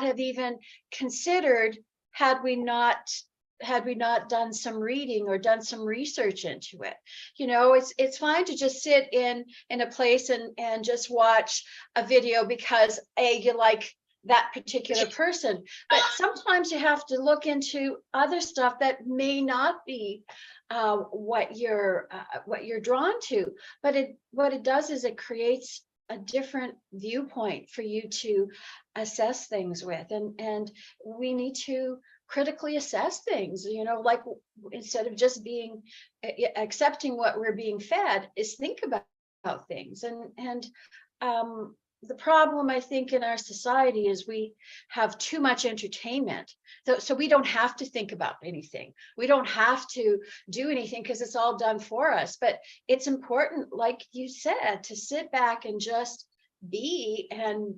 have even considered had we not done some reading or done some research into it. You know, it's fine to just sit in a place and just watch a video because you like that particular person, but sometimes you have to look into other stuff that may not be what you're drawn to. But what it does is it creates a different viewpoint for you to assess things with, and we need to critically assess things, you know, like instead of just being accepting what we're being fed, is think about things. And the problem, I think, in our society is we have too much entertainment. So we don't have to think about anything. We don't have to do anything because it's all done for us. But it's important, like you said, to sit back and just be and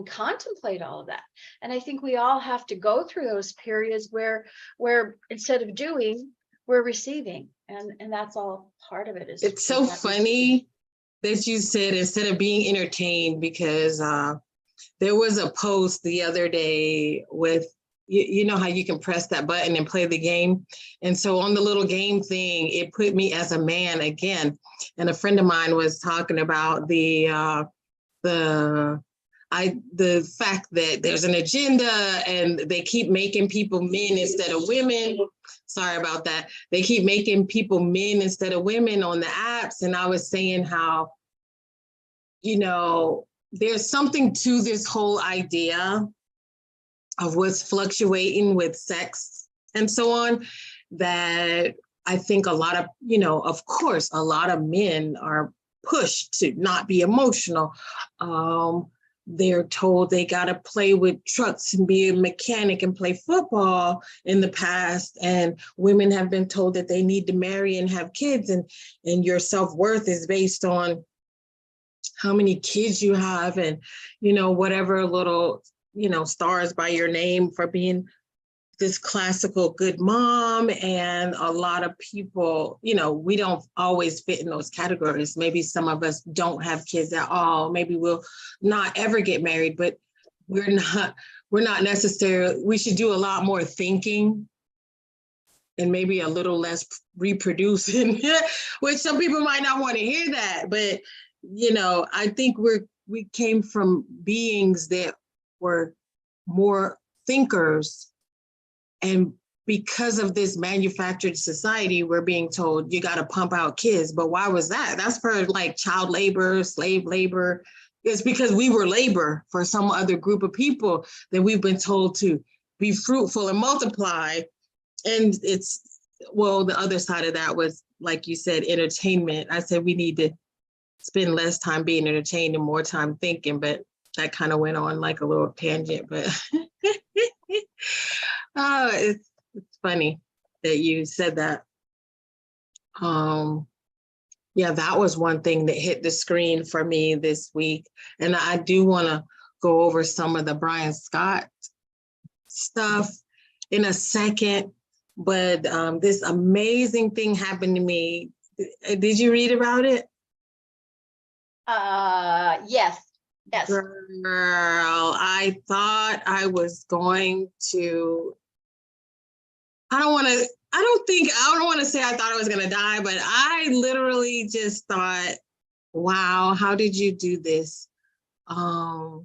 contemplate all of that. And I think we all have to go through those periods where instead of doing, we're receiving. And that's all part of it. It's so funny that you said instead of being entertained, because there was a post the other day with, you know how you can press that button and play the game. And so on the little game thing, it put me as a man again. And a friend of mine was talking about the fact that there's an agenda and they keep making people men instead of women. Sorry about that. They keep making people men instead of women on the apps. And I was saying how, you know, there's something to this whole idea of what's fluctuating with sex and so on, that I think a lot of, you know, of course, a lot of men are pushed to not be emotional. They're told they got to play with trucks and be a mechanic and play football in the past. And women have been told that they need to marry and have kids, and your self-worth is based on how many kids you have and, you know, whatever little, you know, stars by your name for being this classical good mom. And a lot of people, you know, we don't always fit in those categories. Maybe some of us don't have kids at all. Maybe we'll not ever get married, but we're not necessarily, we should do a lot more thinking and maybe a little less reproducing, which some people might not want to hear that. But, you know, I think we came from beings that were more thinkers. And because of this manufactured society, we're being told you got to pump out kids. But why was that? That's for like child labor, slave labor. It's because we were labor for some other group of people that we've been told to be fruitful and multiply. And it's, well, the other side of that was, like you said, entertainment. I said we need to spend less time being entertained and more time thinking, but that kind of went on like a little tangent, but oh, it's funny that you said that. Yeah, that was one thing that hit the screen for me this week. And I do want to go over some of the Brian Scott stuff in a second, but this amazing thing happened to me. Did you read about it? Yes. Girl, I thought I was going to, I don't want to say I thought I was going to die, but I literally just thought, wow, how did you do this? I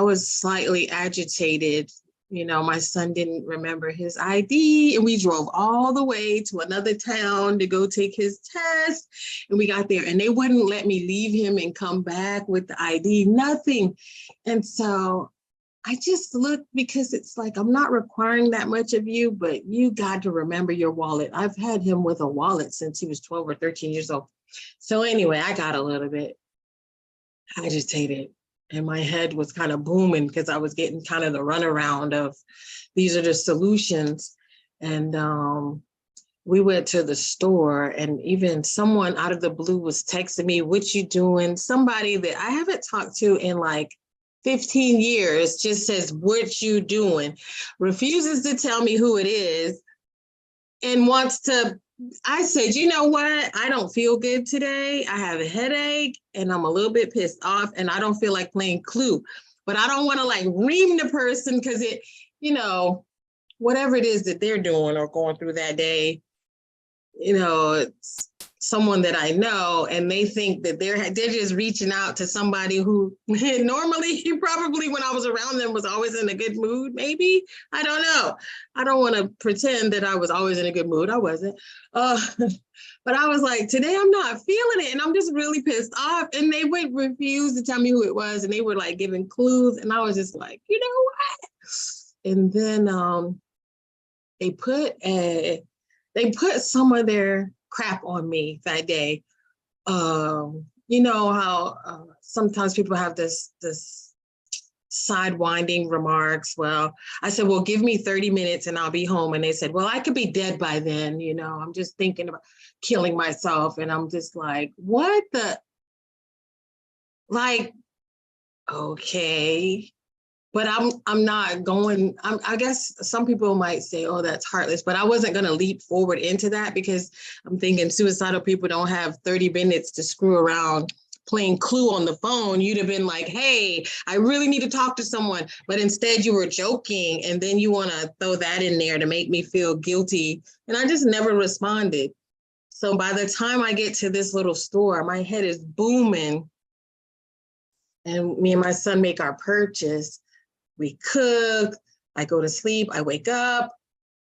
was slightly agitated. You know, my son didn't remember his ID, and we drove all the way to another town to go take his test. And we got there and they wouldn't let me leave him and come back with the ID, nothing. And so I just looked, because it's like, I'm not requiring that much of you, but you got to remember your wallet. I've had him with a wallet since he was 12 or 13 years old. So anyway, I got a little bit agitated. And my head was kind of booming because I was getting kind of the runaround of these are the solutions. And we went to the store, and even someone out of the blue was texting me, what you doing? Somebody that I haven't talked to in like 15 years just says, what you doing? Refuses to tell me who it is and wants to. I said, you know what? I don't feel good today. I have a headache and I'm a little bit pissed off and I don't feel like playing Clue. but I don't want to like ream the person because it, you know, whatever it is that they're doing or going through that day, you know, it's someone that I know, and they think that they're just reaching out to somebody who normally, probably when I was around them, was always in a good mood. Maybe, I don't know. I don't want to pretend that I was always in a good mood. I wasn't. But I was like, today I'm not feeling it, and I'm just really pissed off. And they would refuse to tell me who it was, and they were like giving clues, and I was just like, you know what? And then they put some of their crap on me that day. You know how sometimes people have this sidewinding remarks. Well, I said, well, give me 30 minutes and I'll be home. And they said, well, I could be dead by then. You know, I'm just thinking about killing myself. And I'm just like, what the, like, okay. But I'm not going, I guess some people might say, oh, that's heartless, but I wasn't going to leap forward into that because I'm thinking suicidal people don't have 30 minutes to screw around playing Clue on the phone. You'd have been like, hey, I really need to talk to someone. But instead you were joking, and then you want to throw that in there to make me feel guilty. And I just never responded. So by the time I get to this little store, my head is booming. And me and my son make our purchase. We cook, I go to sleep, I wake up,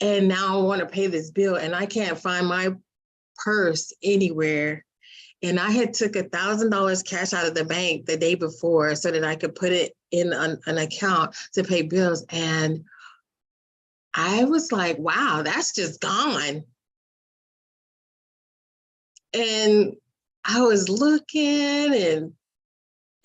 and now I want to pay this bill, and I can't find my purse anywhere. And I had took $1,000 cash out of the bank the day before so that I could put it in an account to pay bills. And I was like, wow, that's just gone. And I was looking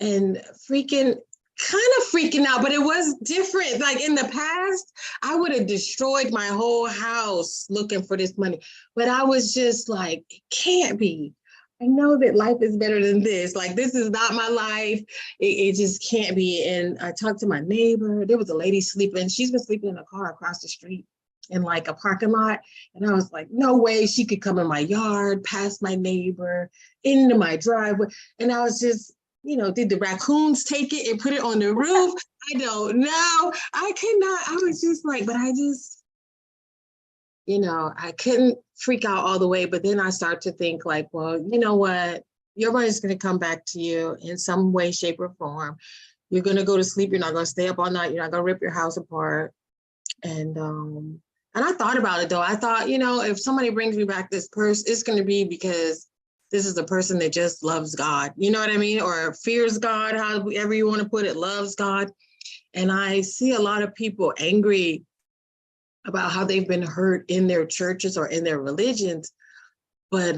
and freaking, kind of freaking out, but it was different. Like in the past, I would have destroyed my whole house looking for this money. But I was just like, it can't be. I know that life is better than this. Like, this is not my life. It just can't be. And I talked to my neighbor. There was a lady sleeping. She's been sleeping in a car across the street in like a parking lot. And I was like, no way she could come in my yard, past my neighbor, into my driveway. And I was just, you know, did the raccoons take it and put it on the roof? I don't know. I could not. I was just like, but I just, you know, I couldn't freak out all the way. But then I start to think like, well, you know what? Your money's going to come back to you in some way, shape, or form. You're going to go to sleep. You're not going to stay up all night. You're not going to rip your house apart. And I thought about it, though. I thought, you know, if somebody brings me back this purse, it's going to be because this is a person that just loves God. You know what I mean? Or fears God, however you want to put it, loves God. And I see a lot of people angry about how they've been hurt in their churches or in their religions. But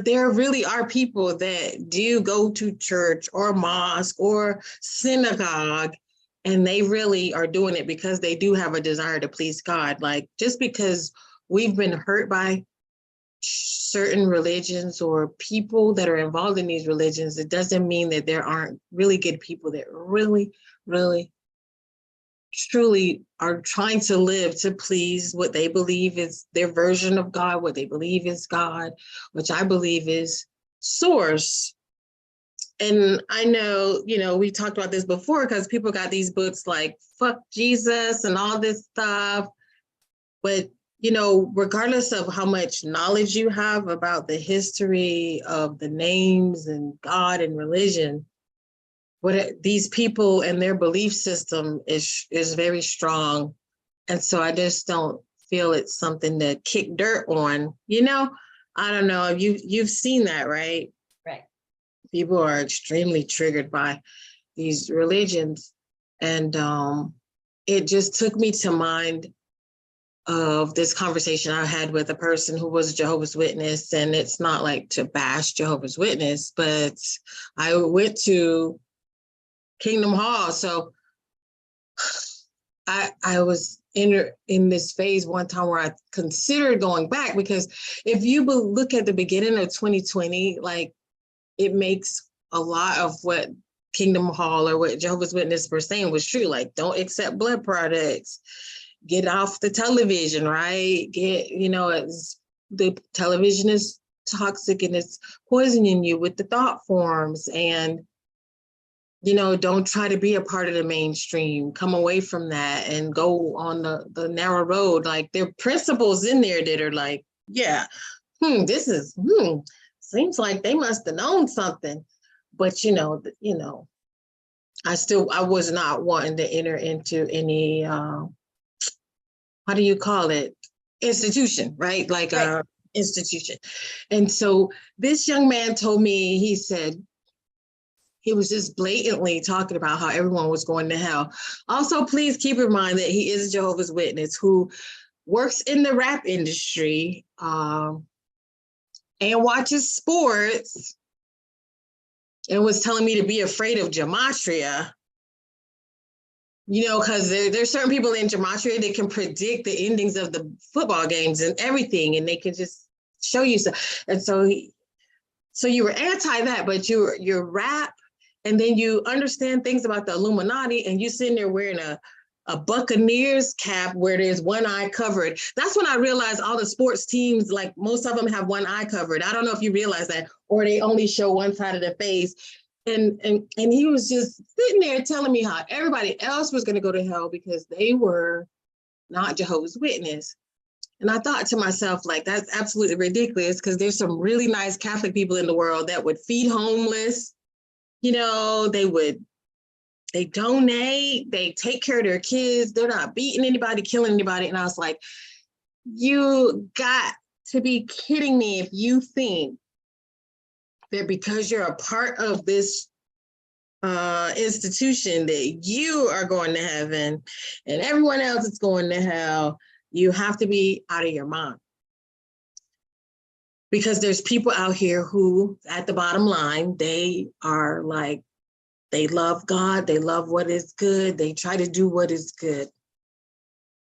there really are people that do go to church or mosque or synagogue, and they really are doing it because they do have a desire to please God. Like, just because we've been hurt by certain religions or people that are involved in these religions, it doesn't mean that there aren't really good people that really, really, truly are trying to live to please what they believe is their version of God, what they believe is God, which I believe is source. And I know, you know, we talked about this before because people got these books like Fuck Jesus and all this stuff. But, you know, regardless of how much knowledge you have about the history of the names and God and religion, these people and their belief system is very strong. And so I just don't feel it's something to kick dirt on, you know? I don't know. You've seen that, right? Right. People are extremely triggered by these religions. And it just took me to mind of this conversation I had with a person who was a Jehovah's Witness. And it's not like to bash Jehovah's Witness, but I went to Kingdom Hall. So I was in this phase one time where I considered going back, because if you look at the beginning of 2020, like, it makes a lot of what Kingdom Hall or what Jehovah's Witnesses were saying was true. Like, don't accept blood products, get off the television, right? The television is toxic and it's poisoning you with the thought forms. And don't try to be a part of the mainstream. Come away from that and go on the narrow road. Like, there are principles in there that are like, yeah, this is, seems like they must have known something. But, I was not wanting to enter into any, how do you call it? Institution, right? Like Right. institution. And so this young man told me, he said, he was just blatantly talking about how everyone was going to hell. Also, please keep in mind that he is a Jehovah's Witness who works in the rap industry and watches sports, and was telling me to be afraid of gematria. Because there's certain people in gematria that can predict the endings of the football games and everything, and they can just show you stuff. And so you were anti that, but you're rap. And then you understand things about the Illuminati, and you sitting there wearing a Buccaneers cap where there's one eye covered. That's when I realized all the sports teams, like most of them have one eye covered. I don't know if you realize that, or they only show one side of their face. And he was just sitting there telling me how everybody else was going to go to hell because they were not Jehovah's Witness. And I thought to myself, like, that's absolutely ridiculous, because there's some really nice Catholic people in the world that would feed homeless. They donate, they take care of their kids. They're not beating anybody, killing anybody. And I was like, you got to be kidding me if you think that because you're a part of this institution that you are going to heaven and everyone else is going to hell. You have to be out of your mind. Because there's people out here who, at the bottom line, they are like, they love God, they love what is good, they try to do what is good.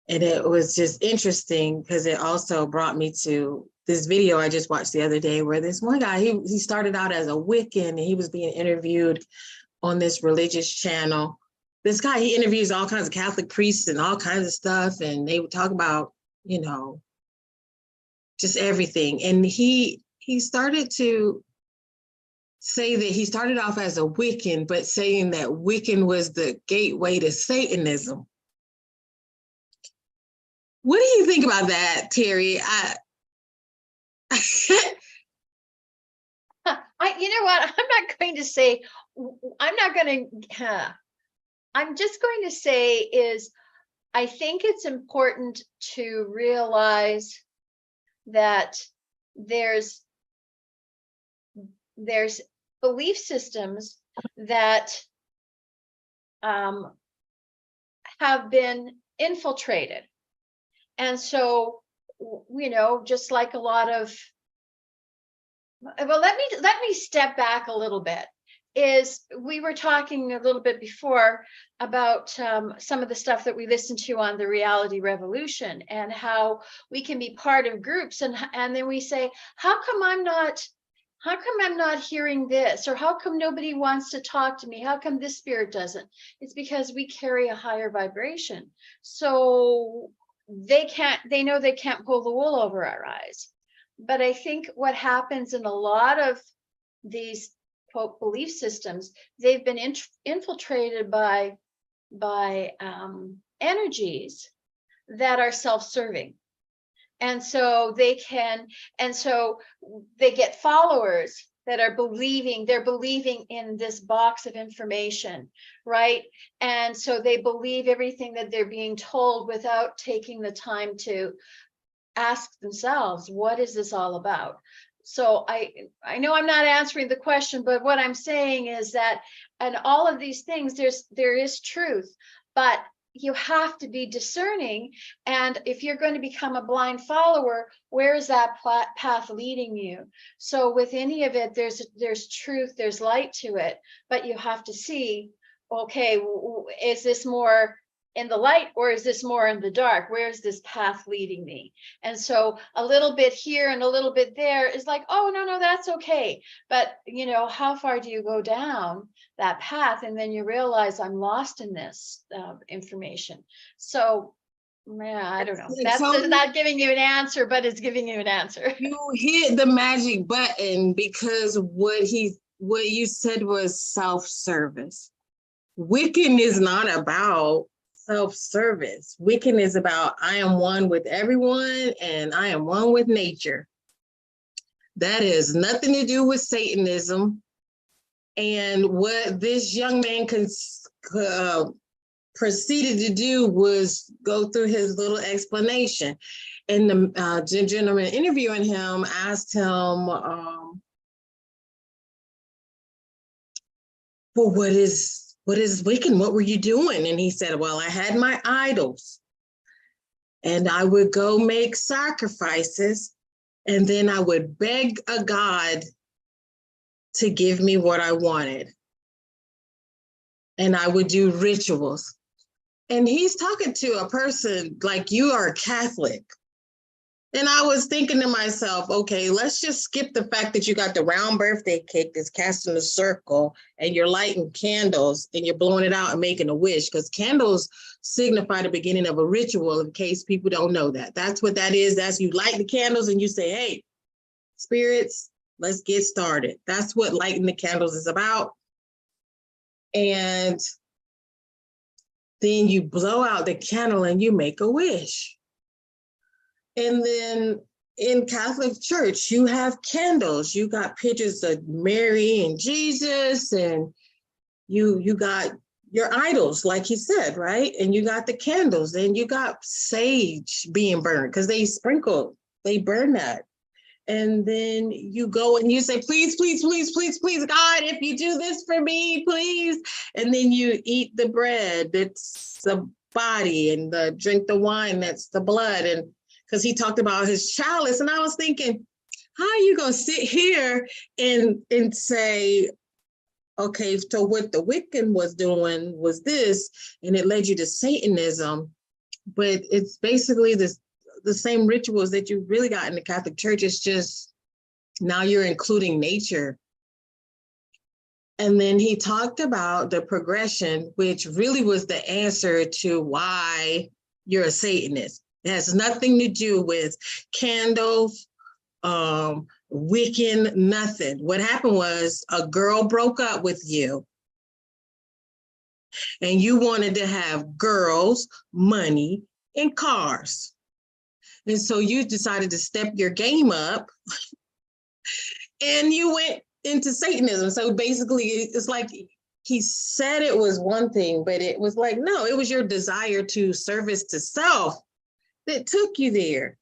And it was just interesting because it also brought me to this video I just watched the other day where this one guy, he started out as a Wiccan, and he was being interviewed on this religious channel. This guy, he interviews all kinds of Catholic priests and all kinds of stuff, and they would talk about, just everything. And he started to say that he started off as a Wiccan, but saying that Wiccan was the gateway to Satanism. What do you think about that, Terri? You know what? I'm just going to say is, I think it's important to realize that there's belief systems that have been infiltrated. And so, just like a lot of, well, let me step back a little bit. We were talking a little bit before about some of the stuff that we listened to on the Reality Revolution, and how we can be part of groups, and then we say, how come I'm not hearing this? Or how come nobody wants to talk to me? How come this spirit doesn't? It's because we carry a higher vibration. So they know they can't pull the wool over our eyes. But I think what happens in a lot of these quote belief systems, they've been infiltrated by energies that are self-serving. And so they get followers that are believing in this box of information, right? And so they believe everything that they're being told without taking the time to ask themselves, what is this all about? So I know I'm not answering the question, but what I'm saying is that, and all of these things, there is truth, but you have to be discerning. And if you're going to become a blind follower, where is that path leading you? So with any of it, there's truth, there's light to it, but you have to see, okay, is this more in the light, or is this more in the dark? Where's this path leading me? And so a little bit here and a little bit there is like, oh, no, that's okay. But how far do you go down that path? And then you realize, I'm lost in this information. So yeah, I don't know. That's not giving you an answer, but it's giving you an answer. You hit the magic button, because what you said was self-service. Wiccan is not about self-service. Wiccan is about, I am one with everyone and I am one with nature. That has nothing to do with Satanism. And what this young man proceeded to do was go through his little explanation. And the gentleman interviewing him asked him, well, what is Wiccan? What were you doing? And he said, well, I had my idols and I would go make sacrifices and then I would beg a god to give me what I wanted. And I would do rituals. And he's talking to a person like, you are Catholic. And I was thinking to myself, okay, let's just skip the fact that you got the round birthday cake that's cast in a circle and you're lighting candles and you're blowing it out and making a wish, because candles signify the beginning of a ritual, in case people don't know that. That's what that is. That's, you light the candles and you say, hey, spirits, let's get started. That's what lighting the candles is about. And then you blow out the candle and you make a wish. And then in Catholic Church, you have candles. You got pictures of Mary and Jesus, and you got your idols, like he said, right? And you got the candles, and you got sage being burned, because they burn that. And then you go and you say, please, please, please, please, please, God, if you do this for me, please. And then you eat the bread, that's the body, and drink the wine, that's the blood. And because he talked about his chalice. And I was thinking, how are you going to sit here and say, okay, so what the Wiccan was doing was this, and it led you to Satanism, but it's basically the same rituals that you really got in the Catholic Church. It's just now you're including nature. And then he talked about the progression, which really was the answer to why you're a Satanist. It has nothing to do with candles, Wiccan, nothing. What happened was a girl broke up with you and you wanted to have girls, money, and cars. And so you decided to step your game up and you went into Satanism. So basically it's like he said it was one thing, but it was like, no, it was your desire to service to self that took you there.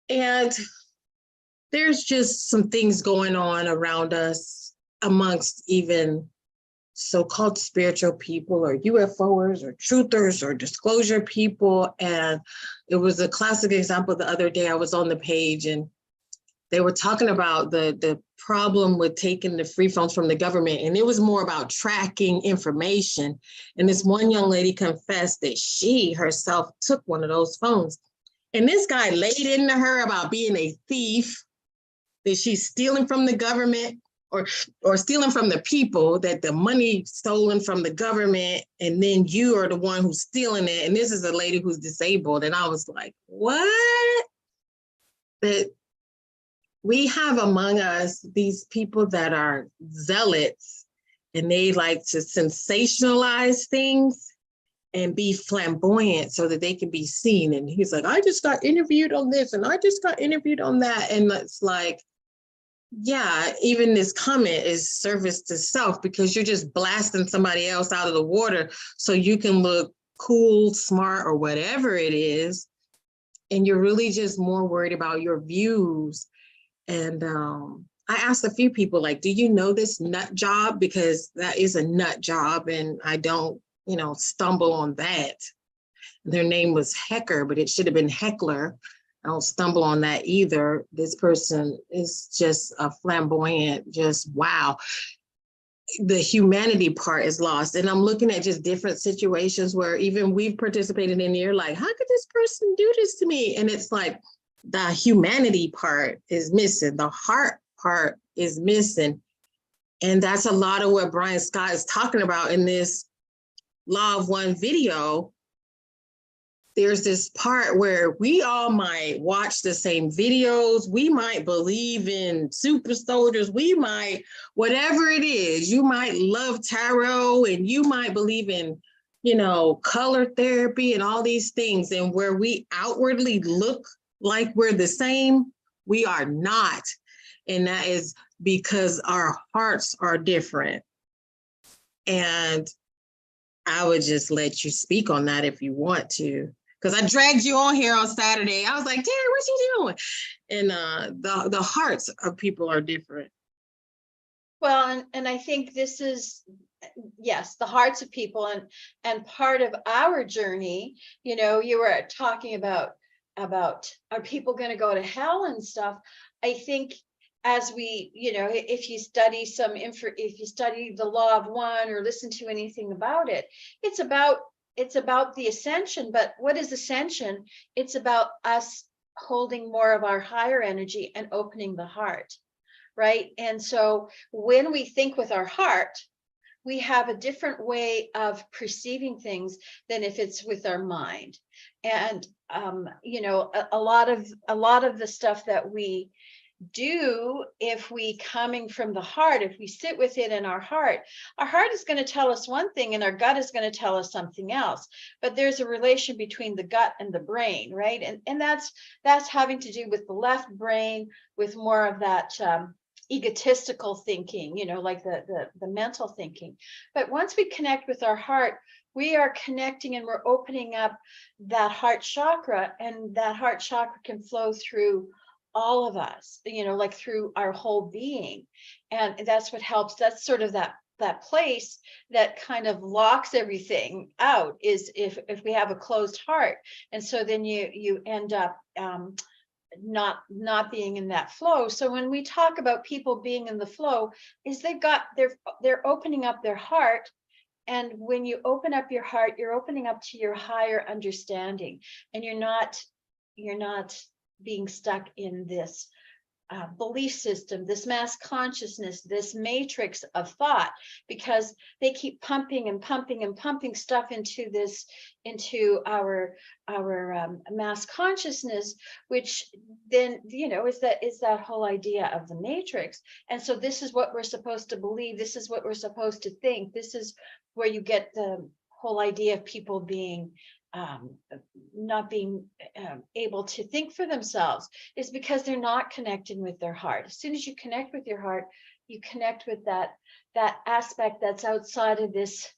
And there's just some things going on around us amongst even so-called spiritual people or UFOers or truthers or disclosure people. And it was a classic example the other day. I was on the page and they were talking about the problem with taking the free phones from the government. And it was more about tracking information. And this one young lady confessed that she herself took one of those phones. And this guy laid into her about being a thief, that she's stealing from the government or stealing from the people, that the money stolen from the government, and then you are the one who's stealing it. And this is a lady who's disabled. And I was like, what? That we have among us these people that are zealots and they like to sensationalize things and be flamboyant so that they can be seen. And he's like, I just got interviewed on this and I just got interviewed on that. And it's like, yeah, even this comment is service to self, because you're just blasting somebody else out of the water so you can look cool, smart, or whatever it is. And you're really just more worried about your views. And I asked a few people, like, do you know this nut job? Because that is a nut job and I don't, stumble on that. Their name was Hecker, but it should have been Heckler. I don't stumble on that either. This person is just a flamboyant, just wow. The humanity part is lost. And I'm looking at just different situations where even we've participated in here, like, how could this person do this to me? And it's like, the humanity part is missing. The heart part is missing. And that's a lot of what Brian Scott is talking about in this Law of One video. there's this part where we all might watch the same videos. We might believe in super soldiers. We might, whatever it is, you might love tarot and you might believe in, color therapy and all these things. And where we outwardly look like we're the same, we are not. And that is because our hearts are different. And I would just let you speak on that if you want to. Because I dragged you on here on Saturday. I was like, Terri, what you doing? And the hearts of people are different. Well, and I think this is, yes, the hearts of people, and part of our journey, you were talking about are people going to go to hell and stuff. I think as we, if you study if you study the law of one or listen to anything about it, it's about the ascension. But what is ascension? It's about us holding more of our higher energy and opening the heart, right? And so when we think with our heart, we have a different way of perceiving things than if it's with our mind. And a lot of the stuff that we do, if we coming from the heart, if we sit with it in our heart is going to tell us one thing and our gut is going to tell us something else. But there's a relation between the gut and the brain, right? And that's having to do with the left brain, with more of that egotistical thinking, like the mental thinking. But once we connect with our heart, we are connecting and we're opening up that heart chakra, and that heart chakra can flow through all of us, like through our whole being. And that's what helps. That's sort of that place that kind of locks everything out, is if we have a closed heart. And so then you end up not being in that flow. So when we talk about people being in the flow, is they're opening up their heart. And when you open up your heart, you're opening up to your higher understanding, and you're not being stuck in this belief system, this mass consciousness, this matrix of thought, because they keep pumping and pumping and pumping stuff into our mass consciousness, which then is that whole idea of the matrix. And so this is what we're supposed to believe, this is what we're supposed to think, this is where you get the whole idea of people being not being able to think for themselves, is because they're not connecting with their heart. As soon as you connect with your heart, you connect with that aspect that's outside of this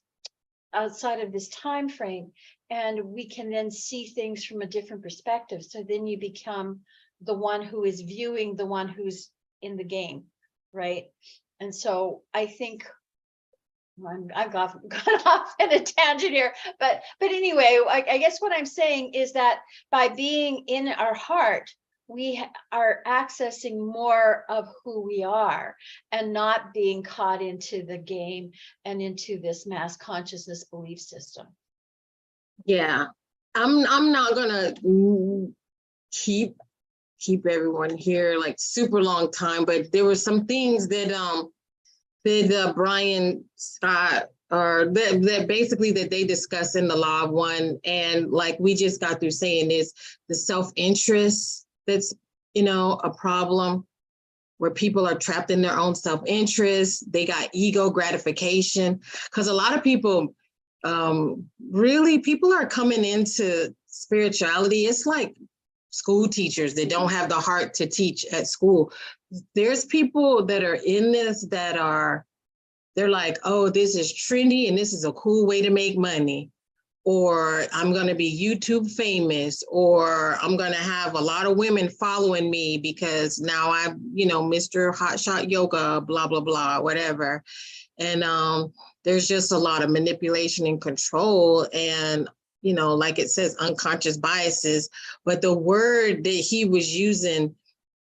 time frame, and we can then see things from a different perspective. So then you become the one who is viewing the one who's in the game, right? And so I think I've gone off in a tangent here, but anyway, I guess what I'm saying is that by being in our heart, we are accessing more of who we are, and not being caught into the game and into this mass consciousness belief system. Yeah, I'm not gonna keep everyone here like super long time, but there were some things that Brian Scott, or that basically that they discuss in the Law of One, and like we just got through saying, is the self-interest that's a problem, where people are trapped in their own self-interest. They got ego gratification, because a lot of people really, people are coming into spirituality. It's like school teachers that don't have the heart to teach at school. There's people that are in this they're like, oh, this is trendy and this is a cool way to make money, or I'm going to be YouTube famous, or I'm going to have a lot of women following me because now I'm, Mr. Hotshot Yoga, blah, blah, blah, whatever. And there's just a lot of manipulation and control, and like it says, unconscious biases. But the word that he was using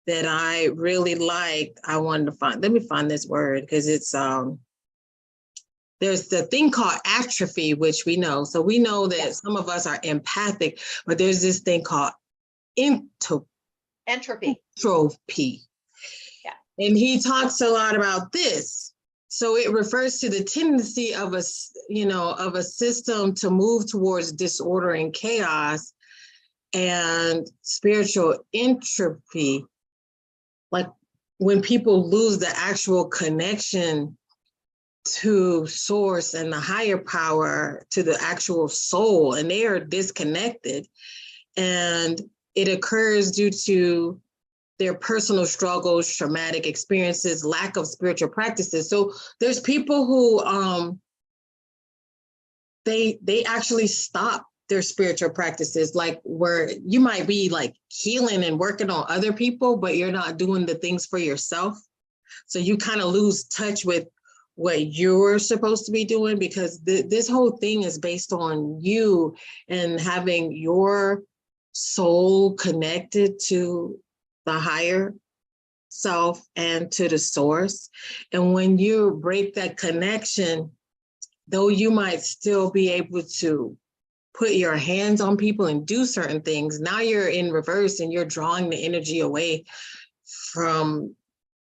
that I really liked, I wanted to let me find this word, because it's there's the thing called atrophy, which we know. So we know that some of us are empathic, but there's this thing called entropy. Yeah. And he talks a lot about this. So it refers to the tendency of a system to move towards disorder and chaos, and spiritual entropy, like when people lose the actual connection to source and the higher power, to the actual soul, and they are disconnected. And it occurs due to their personal struggles, traumatic experiences, lack of spiritual practices. So there's people who they actually stop their spiritual practices, like where you might be like healing and working on other people, but you're not doing the things for yourself. So you kind of lose touch with what you're supposed to be doing, because this whole thing is based on you and having your soul connected to the higher self and to the source. And when you break that connection, though you might still be able to put your hands on people and do certain things, now you're in reverse and you're drawing the energy away from,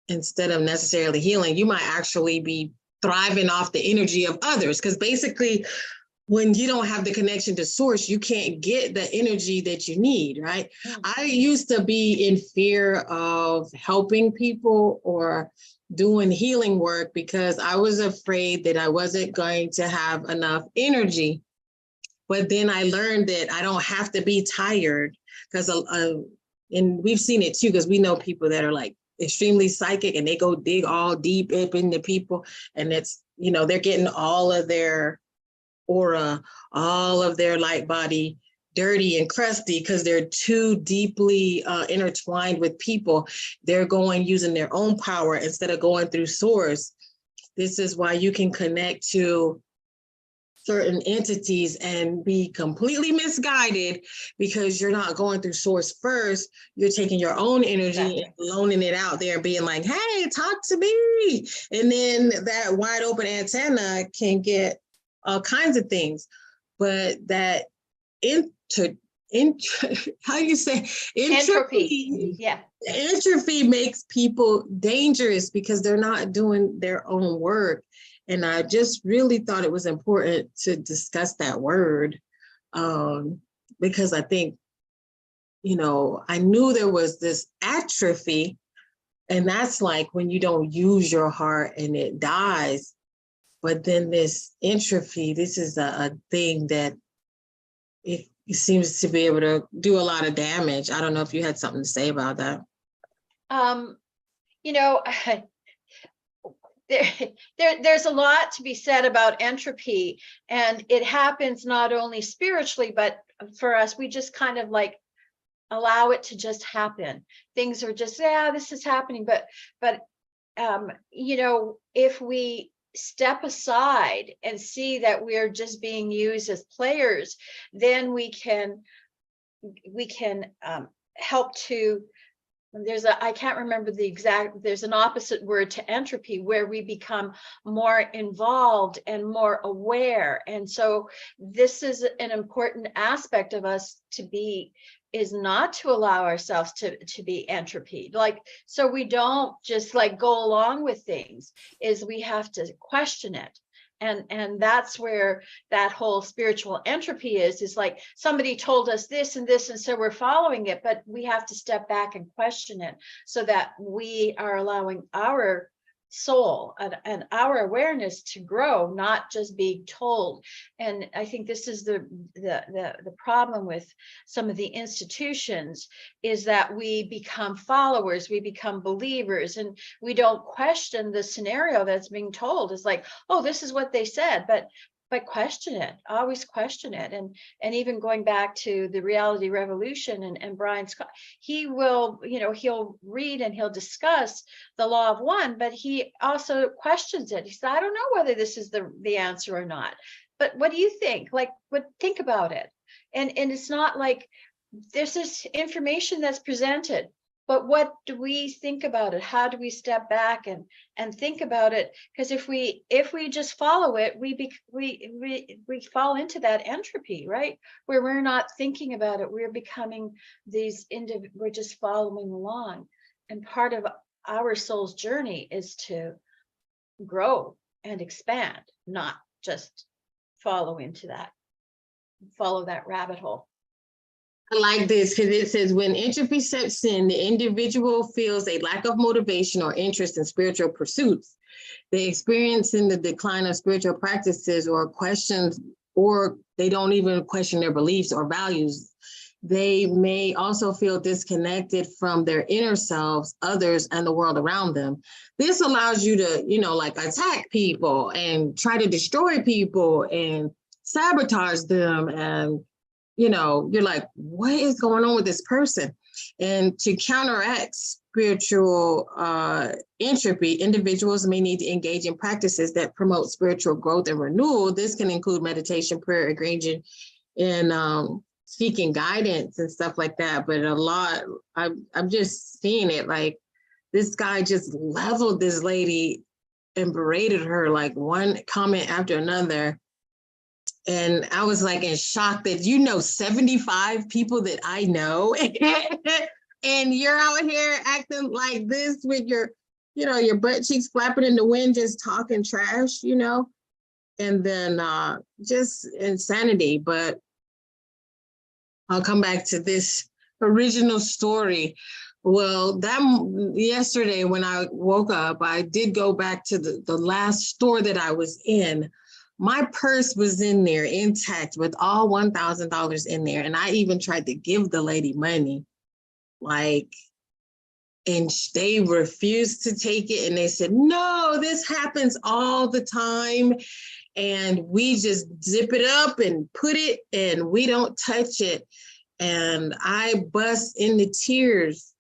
instead of necessarily healing, you might actually be thriving off the energy of others. Because basically, when you don't have the connection to source, you can't get the energy that you need, right? I used to be in fear of helping people or doing healing work because I was afraid that I wasn't going to have enough energy. But then I learned that I don't have to be tired, because and we've seen it too, because we know people that are like extremely psychic and they go dig all deep up into people, and it's, you know, they're getting all of their aura, all of their light body dirty and crusty because they're too deeply intertwined with people. They're going using their own power instead of going through source. This is why you can connect to certain entities and be completely misguided, because you're not going through source first. You're taking your own energy and loaning it out there and being like, hey, talk to me. And then that wide open antenna can get all kinds of things. But that how do you say Entropy. Yeah. Entropy makes people dangerous because they're not doing their own work. And I just really thought it was important to discuss that word, because I think, you know, I knew there was this atrophy, and that's like when you don't use your heart and it dies. But then this entropy, this is a thing that it seems to be able to do a lot of damage. I don't know if you had something to say about that. You know, there's a lot to be said about entropy, and it happens not only spiritually, but for us, we just kind of like allow it to just happen. Things are just, yeah, this is happening. But you know, if we step aside and see that we're just being used as players, then we can help to, I can't remember the exact, there's an opposite word to entropy, where we become more involved and more aware. And so this is an important aspect of us to be, is not to allow ourselves to be entropy. Like, so we don't just like go along with things, is we have to question it. And that's where that whole spiritual entropy is like somebody told us this and this, and so we're following it, but we have to step back and question it so that we are allowing our soul and our awareness to grow, not just being told. And I think this is the problem with some of the institutions, is that we become followers, we become believers, and we don't question the scenario that's being told. It's like, oh, this is what they said, but question it, always question it. And even going back to the reality revolution and Brian Scott, he will, you know, he'll read and he'll discuss the law of one, but he also questions it. He said, I don't know whether this is the answer or not, but what do you think? Like, think about it. And it's not like there's this information that's presented, but what do we think about it? How do we step back and think about it? Because if we just follow it, we fall into that entropy, right? Where we're not thinking about it. We're becoming we're just following along. And part of our soul's journey is to grow and expand, not just follow that rabbit hole. I like this because it says when entropy sets in, the individual feels a lack of motivation or interest in spiritual pursuits. They experience in the decline of spiritual practices or questions, or they don't even question their beliefs or values. They may also feel disconnected from their inner selves, others, and the world around them. This allows you to, like attack people and try to destroy people and sabotage them. And, you're like, what is going on with this person? And to counteract spiritual entropy, individuals may need to engage in practices that promote spiritual growth and renewal. This can include meditation, prayer, engaging in seeking guidance and stuff like that. But a lot, I'm just seeing it like this guy just leveled this lady and berated her like one comment after another. And I was like in shock that 75 people that I know and you're out here acting like this with your, your butt cheeks flapping in the wind, just talking trash, and then just insanity. But I'll come back to this original story. Well, yesterday when I woke up, I did go back to the last store that I was in. My purse was in there intact with all $1,000 in there. And I even tried to give the lady money, and they refused to take it. And they said, no, this happens all the time. And we just zip it up and put it, and we don't touch it. And I bust into tears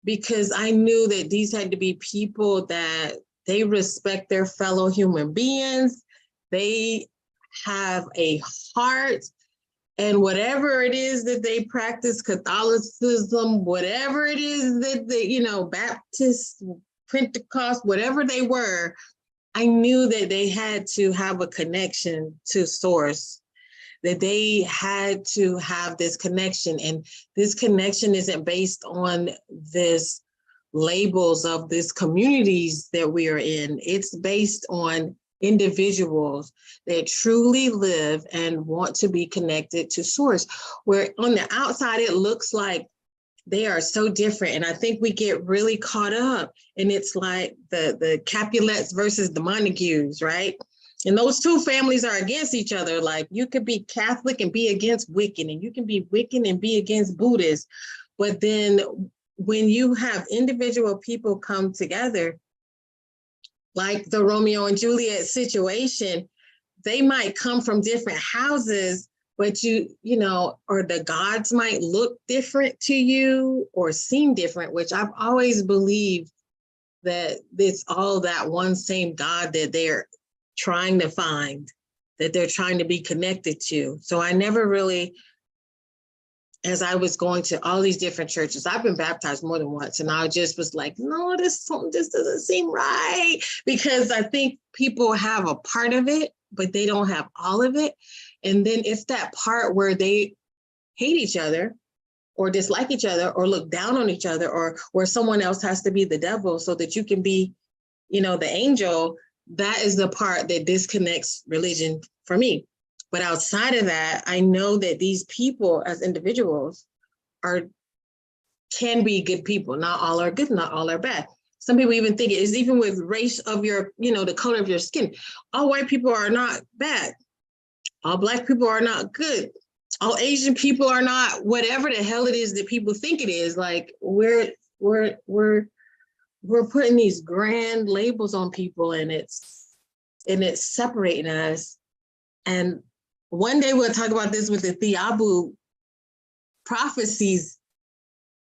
because I knew that these had to be people that they respect their fellow human beings. They have a heart, and whatever it is that they practice, Catholicism, whatever it is that they, Baptist, Pentecost, whatever they were, I knew that they had to have a connection to source, that they had to have this connection. And this connection isn't based on this labels of these communities that we are in. It's based on individuals that truly live and want to be connected to source, where on the outside, it looks like they are so different. And I think we get really caught up, and it's like the Capulets versus the Montagues, right? And those two families are against each other. Like you could be Catholic and be against Wiccan, and you can be Wiccan and be against Buddhist. But then when you have individual people come together, like the Romeo and Juliet situation, they might come from different houses, but or the gods might look different to you or seem different, which I've always believed that it's all that one same God that they're trying to find, that they're trying to be connected to. So I never really, as I was going to all these different churches, I've been baptized more than once, and I just was like, no, this doesn't seem right, because I think people have a part of it, but they don't have all of it. And then it's that part where they hate each other or dislike each other or look down on each other, or where someone else has to be the devil so that you can be, the angel. That is the part that disconnects religion for me. But outside of that, I know that these people as individuals can be good people. Not all are good, not all are bad. Some people even think it is, even with race of your, the color of your skin. All white people are not bad. All Black people are not good. All Asian people are not whatever the hell it is that people think it is. Like we're putting these grand labels on people, and it's separating us. And one day we'll talk about this with the Thiabu prophecies.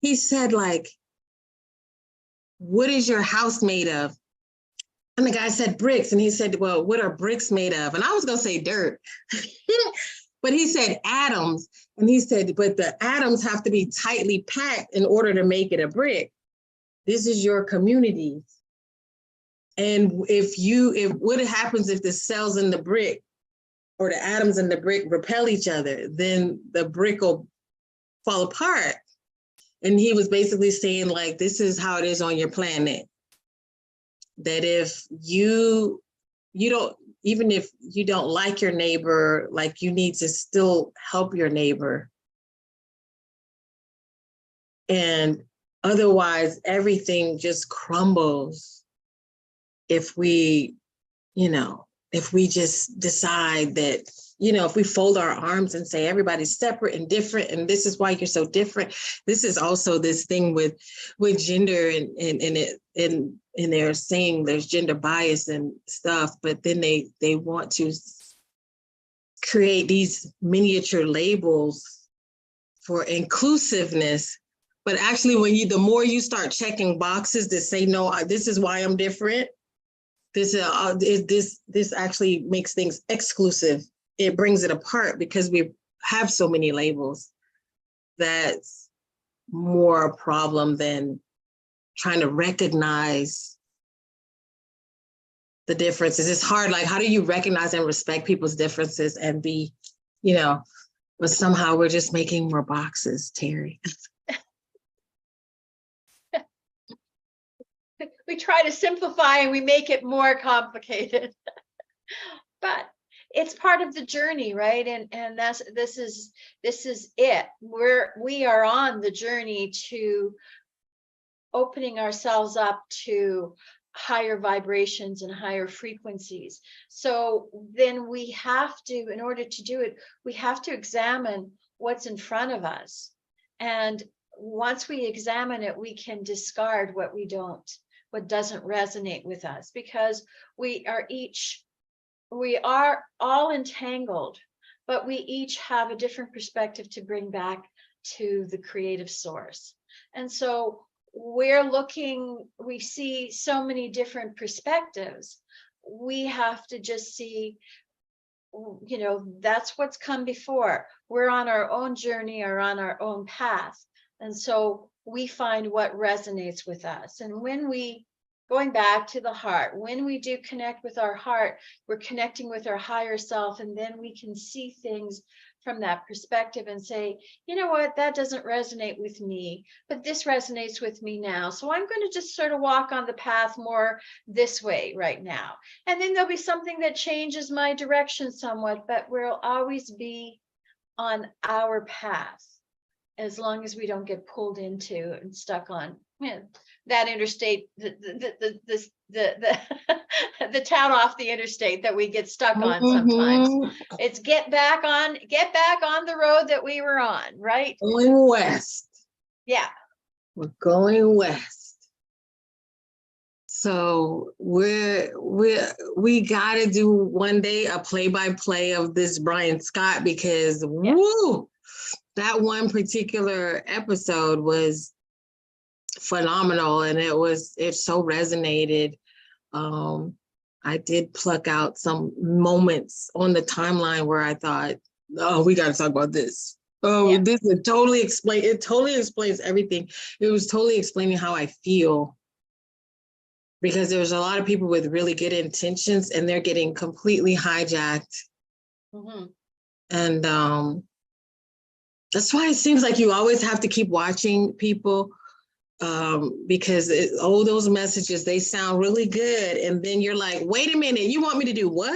He said, like, what is your house made of? And the guy said bricks. And he said, well, what are bricks made of? And I was going to say dirt. But he said atoms. And he said, but the atoms have to be tightly packed in order to make it a brick. This is your community. And if what happens if the cells in the brick or the atoms in the brick repel each other, then the brick will fall apart. And he was basically saying, like, this is how it is on your planet. That if you don't, even if you don't like your neighbor, like, you need to still help your neighbor. And otherwise, everything just crumbles if we, if we just decide that, if we fold our arms and say everybody's separate and different, and this is why you're so different. This is also this thing with gender and they're saying there's gender bias and stuff, but then they want to create these miniature labels for inclusiveness. But actually, the more you start checking boxes that say, no, this is why I'm different, this actually makes things exclusive. It brings it apart because we have so many labels. That's more a problem than trying to recognize the differences. It's hard. Like, how do you recognize and respect people's differences and be, but somehow we're just making more boxes, Terri. We try to simplify and we make it more complicated. But it's part of the journey, right? And this is it. We are on the journey to opening ourselves up to higher vibrations and higher frequencies. So then we have to, in order to do it, we have to examine what's in front of us. And once we examine it, we can discard what doesn't resonate with us, because we are all entangled, but we each have a different perspective to bring back to the creative source. And so we see so many different perspectives. We have to just see, that's what's come before. We're on our own journey or on our own path. And so we find what resonates with us. And going back to the heart, when we do connect with our heart, we're connecting with our higher self, and then we can see things from that perspective and say, you know what, that doesn't resonate with me, but this resonates with me now. So I'm going to just sort of walk on the path more this way right now. And then there'll be something that changes my direction somewhat, but we'll always be on our path as long as we don't get pulled into and stuck on that interstate, the town off the interstate that we get stuck on sometimes. It's get back on the road that we were on, right? Going west. Yeah. We're going west. So we got to do one day a play-by-play of this Brian Scott, because woo, that one particular episode was phenomenal, and it so resonated. I did pluck out some moments on the timeline where I thought, oh, we got to talk about this. This would totally explain. It totally explains everything. It was totally explaining how I feel, because there's a lot of people with really good intentions and they're getting completely hijacked. Mm-hmm. And that's why it seems like you always have to keep watching people, because those messages, they sound really good. And then you're like, wait a minute, you want me to do what?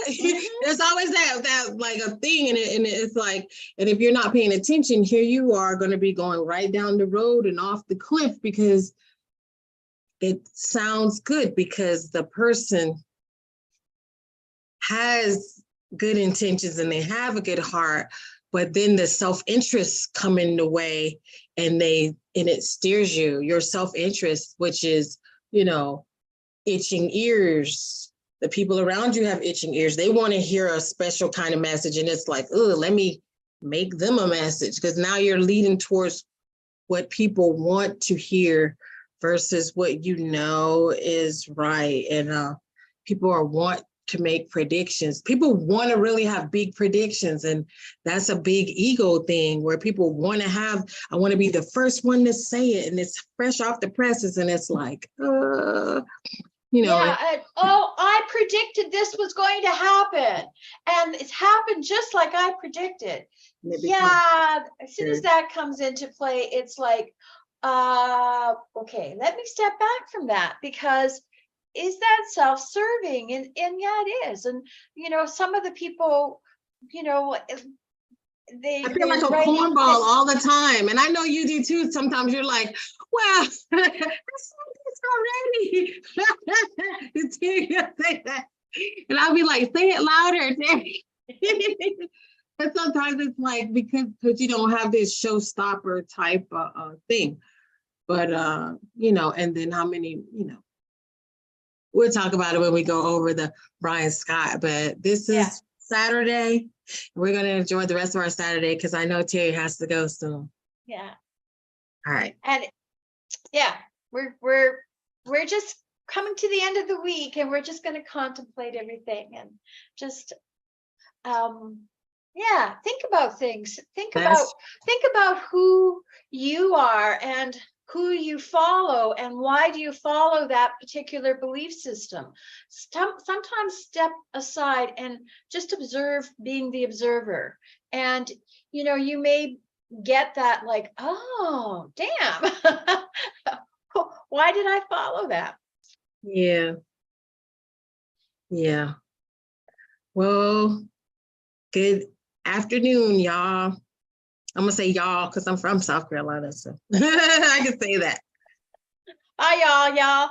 Mm-hmm. There's always that like a thing. And it's like, and if you're not paying attention, here you are going to be going right down the road and off the cliff, because it sounds good, because the person has good intentions and they have a good heart, but then the self-interest come in the way, and it steers you. Your self-interest, which is, itching ears. The people around you have itching ears. They want to hear a special kind of message, and it's like, oh, let me make them a message, because now you're leading towards what people want to hear versus what is right. And people want to make predictions. People want to really have big predictions, and that's a big ego thing, where people want to I want to be the first one to say it, and it's fresh off the presses, and it's like, I predicted this was going to happen, and it's happened just like I predicted. Yeah, as soon as that comes into play, it's like, okay, let me step back from that, because is that self-serving? And yeah, it is. And some of the people, I feel like a cornball all the time. And I know you do too. Sometimes you're like, well, I said this already. You say that. And I'll be like, say it louder, Terry. But sometimes it's like, because you don't have this showstopper type thing. But, you know, and then how many, you know, we'll talk about it when we go over the Brian Scott. But this is Saturday. We're going to enjoy the rest of our Saturday because I know Terry has to go soon. Yeah. All right. And yeah, we're just coming to the end of the week, and we're just going to contemplate everything and just yeah, think about things. Think about who you are and who you follow, and why do you follow that particular belief system. Sometimes step aside and just observe, being the observer. And, you know, you may get that like, oh, damn, why did I follow that? Yeah. Yeah. Well, good afternoon, y'all. I'm going to say y'all because I'm from South Carolina, so I can say that. Bye, y'all.